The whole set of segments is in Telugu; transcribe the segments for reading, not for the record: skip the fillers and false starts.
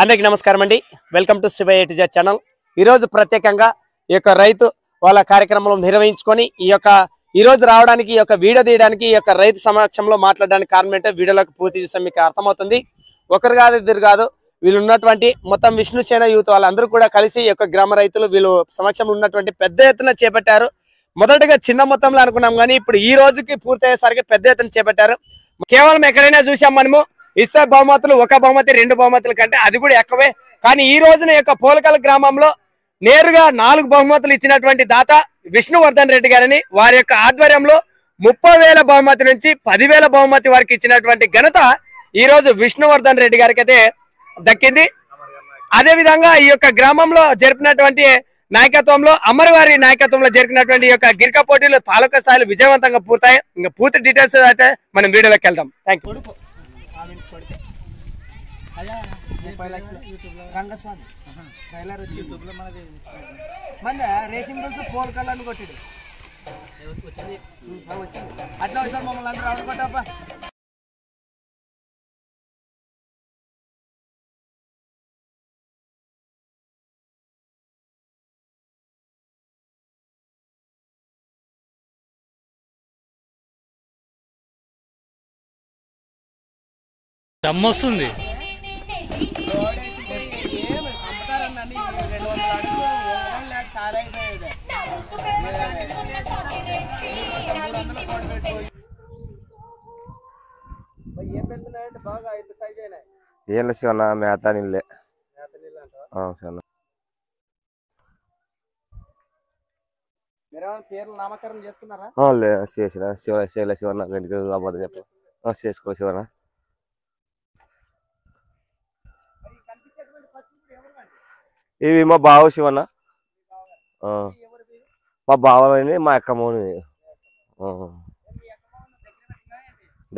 అందరికీ నమస్కారం అండి. Welcome to Shiva A to Z channel. ఈరోజు ప్రత్యేకంగా ఈ యొక్క రైతు వాళ్ళ కార్యక్రమం నిర్వహించుకొని ఈ రోజు రావడానికి ఈ యొక్క వీడియో తీయడానికి ఈ యొక్క రైతు సమక్షంలో మాట్లాడడానికి కారణం ఏంటో వీడియోలోకి పూర్తి చూస్తే మీకు అర్థమవుతుంది. ఒకరు కాదు ఇద్దరు కాదు, వీళ్ళు ఉన్నటువంటి మొత్తం విష్ణు సేన యూత్ వాళ్ళందరూ కూడా కలిసి ఈ యొక్క గ్రామ రైతులు వీళ్ళు సమక్షంలో ఉన్నటువంటి పెద్ద ఎత్తున చేపట్టారు. మొదటగా చిన్న మొత్తంలో అనుకున్నాం కానీ ఇప్పుడు ఈ రోజుకి పూర్తయ్యేసరికి పెద్ద ఎత్తున చేపట్టారు. కేవలం ఎక్కడైనా చూసాం మనము ఇస్తే బహుమతులు ఒక బహుమతి రెండు బహుమతుల కంటే అది కూడా ఎక్కువే. కానీ ఈ రోజున యొక్క పోలకల్ గ్రామంలో నేరుగా 4 బహుమతులు ఇచ్చినటువంటి దాత విష్ణువర్ధన్ రెడ్డి గారిని వారి యొక్క ఆధ్వర్యంలో 30,000 బహుమతి నుంచి 10,000 బహుమతి వరకు ఇచ్చినటువంటి ఘనత ఈ రోజు విష్ణువర్ధన్ రెడ్డి గారికి అయితే దక్కింది. అదే విధంగా ఈ యొక్క గ్రామంలో జరిపినటువంటి నాయకత్వంలో అమరవారి నాయకత్వంలో జరిపినటువంటి ఈ యొక్క గిరిక పోటీలు తాలూకా స్థాయిలో విజయవంతంగా పూర్తాయి. ఇంకా పూర్తి డీటెయిల్స్ అయితే మనం వీడియోలోకి వెళ్దాం. Thank you. రంగస్వామి ట్రైలర్ వచ్చి యూట్యూబ్లో మనది మన రేసింగ్ రూల్స్ పోల్కల్ అని కొట్టిడు వచ్చింది. అట్లా వచ్చారు మమ్మల్ని అందరూ ఆడుకోటప్ప. దమ్మొస్తుంది. ఏం శివన్న మేత నీళ్ళే పేర్లు నామకరణం చేసుకున్నారా? చేసిన శివ శివన్న గంటకి అబద్ధం చెప్ప చేసుకో శివన్న. ఇవి మా బావ శివన్న, మా బావని మా అక్కమ్మని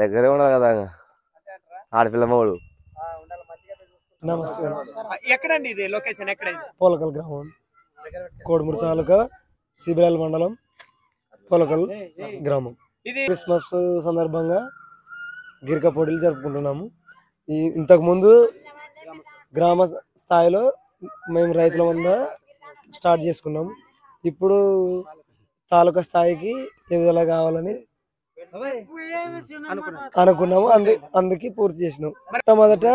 దగ్గరే ఉండదు కదా ఆడపిల్ల మోడు. నమస్తే. ఎక్కడండి ఇది లొకేషన్? ఎక్కడ? పోలకల్ గ్రామం, కోడుమూరు తాలూకా, సిబిరాల మండలం, పోలకల్ గ్రామం. ఇది క్రిస్మస్ సందర్భంగా గిరిక పోటీలు జరుపుకుంటున్నాము. ఇంతకు ముందు గ్రామ స్థాయిలో మేము రైతుల వద్ద స్టార్ట్ చేసుకున్నాము. ఇప్పుడు తాలూకా స్థాయికి ఎదుగుదల కావాలని అనుకున్నాము. అందుకే పూర్తి చేసినాం. మొట్టమొదట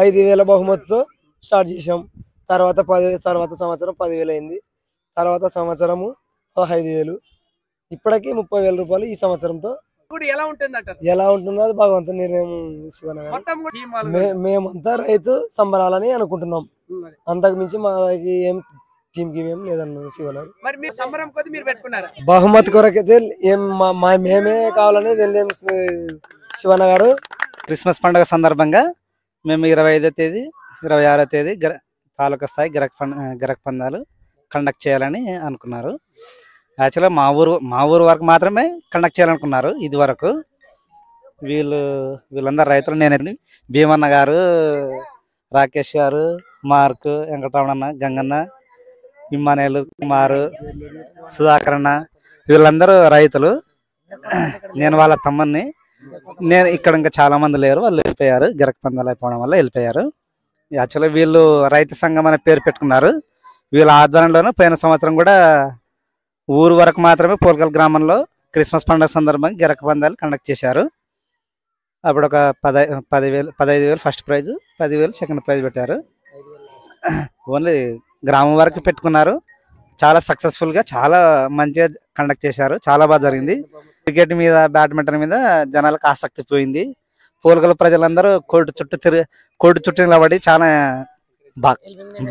5,000 బహుమతితో స్టార్ట్ చేసాం. తర్వాత సంవత్సరం 10,000 అయింది. తర్వాత సంవత్సరము 15,000. ఇప్పటికీ 30,000 రూపాయలు ఈ సంవత్సరంతో. ఎలా ఉంటుందో అది భగవంతుని నిర్ణయం. మేమంతా రైతు సంబరాలని అనుకుంటున్నాం. అంతకు మించి మాకి ఏం టీంకి ఏం లేదన్న శివనారు. బహుమతి కొరకైతే మేమే కావాలనేది వెళ్ళాం శివన్న గారు. క్రిస్మస్ పండుగ సందర్భంగా మేము 25వ తేదీ 26వ తేదీ తాలూకా స్థాయి గిరక పందాలు కండక్ట్ చేయాలని అనుకున్నారు. యాక్చువల్గా మా ఊరు వరకు మాత్రమే కండక్ట్ చేయాలనుకున్నారు ఇది వరకు. వీళ్ళందరూ రైతులు. నేను భీమన్న గారు, రాకేష్ గారు, మార్క్, వెంకటరమణన్న, గంగన్న, ఇమ్మానేలు, కుమారు, సుధాకర్ అన్న, వీళ్ళందరూ రైతులు. నేను వాళ్ళ తమ్మని. నేను ఇక్కడ ఇంకా చాలా మంది లేరు, వాళ్ళు వెళ్ళిపోయారు. గిరక పందాలు అయిపోవడం వల్ల వెళ్ళిపోయారు. యాక్చువల్గా వీళ్ళు రైతు సంఘం అనే పేరు పెట్టుకున్నారు. వీళ్ళ ఆధ్వర్యంలోనూ పోయిన సంవత్సరం కూడా ఊరు వరకు మాత్రమే పోలకల్ గ్రామంలో క్రిస్మస్ పండుగ సందర్భంగా గిరక పందాలు కండక్ట్ చేశారు. అప్పుడు ఒక 15,000 ఫస్ట్ ప్రైజ్, 10,000 సెకండ్ ప్రైజ్ పెట్టారు. ఓన్లీ గ్రామం వరకు పెట్టుకున్నారు. చాలా సక్సెస్ఫుల్గా చాలా మంచిగా కండక్ట్ చేశారు. చాలా బాగా జరిగింది. క్రికెట్ మీద, బ్యాడ్మింటన్ మీద జనాలకు ఆసక్తి పోయింది. పోలకల్ ప్రజలందరూ కోర్టు చుట్టూ నిలబడి చాలా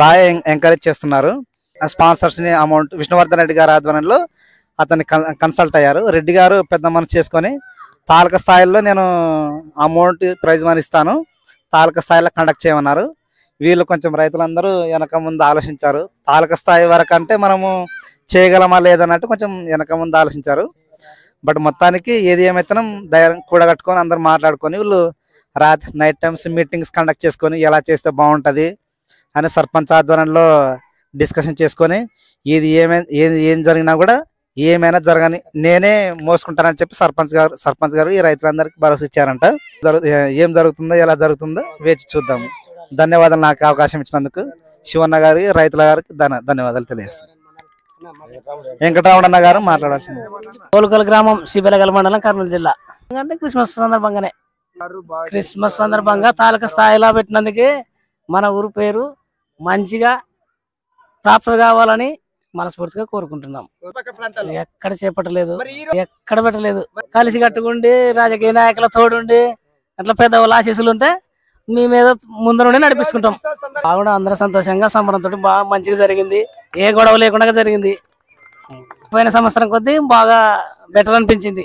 బాగా ఎంకరేజ్ చేస్తున్నారు. స్పాన్సర్స్ని అమౌంట్ విష్ణువర్ధన్ రెడ్డి గారి ఆధ్వర్యంలో అతన్ని కన్సల్ట్ అయ్యారు. రెడ్డి గారు పెద్ద మనసు చేసుకొని తాలూకా స్థాయిలో నేను అమౌంట్ ప్రైజ్ మనీ ఇస్తాను, తాలూకా స్థాయిలో కండక్ట్ చేయమన్నారు. వీళ్ళు కొంచెం రైతులందరూ వెనక ముందు ఆలోచించారు. తాలూకా స్థాయి వరకు అంటే మనము చేయగలమా లేదన్నట్టు కొంచెం వెనక ముందు ఆలోచించారు. బట్ మొత్తానికి ఏది ఏమైతే ధైర్యం కూడగట్టుకొని అందరూ మాట్లాడుకొని వీళ్ళు నైట్ టైమ్స్ మీటింగ్స్ కండక్ట్ చేసుకొని ఎలా చేస్తే బాగుంటుంది అని సర్పంచ్ ఆధ్వర్యంలో డిస్కషన్ చేసుకొని ఏం జరిగినా కూడా ఏమైనా జరగని నేనే మోసుకుంటానని చెప్పి సర్పంచ్ గారు ఈ రైతులందరికీ భరోసా ఇచ్చారంట. ఏం జరుగుతుందో ఎలా జరుగుతుందో వేచి చూద్దాము. ధన్యవాదాలు నాకు అవకాశం ఇచ్చినందుకు శివన్న గారికి రైతుల గారికి ధన్యవాదాలు తెలియజేస్తాను. వెంకటరమణ గారు మాట్లాడాల్సింది. కోలుకల్ గ్రామం సిబెలగల మండలం కర్నూలు జిల్లా. అంటే క్రిస్మస్ సందర్భంగా తాలూకా స్థాయిలో పెట్టినందుకే మన ఊరు పేరు మంచిగా ప్రాప్తం కావాలని మనస్ఫూర్తిగా కోరుకుంటున్నాం. ఎక్కడ చేపట్టలేదు, ఎక్కడ పెట్టలేదు. కలిసి కట్టుకుండి రాజకీయ నాయకుల తోడుండి అట్లా పెద్దవాళ్ళ ఆశీస్సులు ఉంటే మీ మీద ముందు నుండి నడిపించుకుంటాం. బాగా అందరూ సంతోషంగా సంబరంతో బాగా మంచిగా జరిగింది. ఏ గొడవ లేకుండా జరిగింది. పోయిన సంవత్సరం కొద్దీ బాగా బెటర్ అనిపించింది.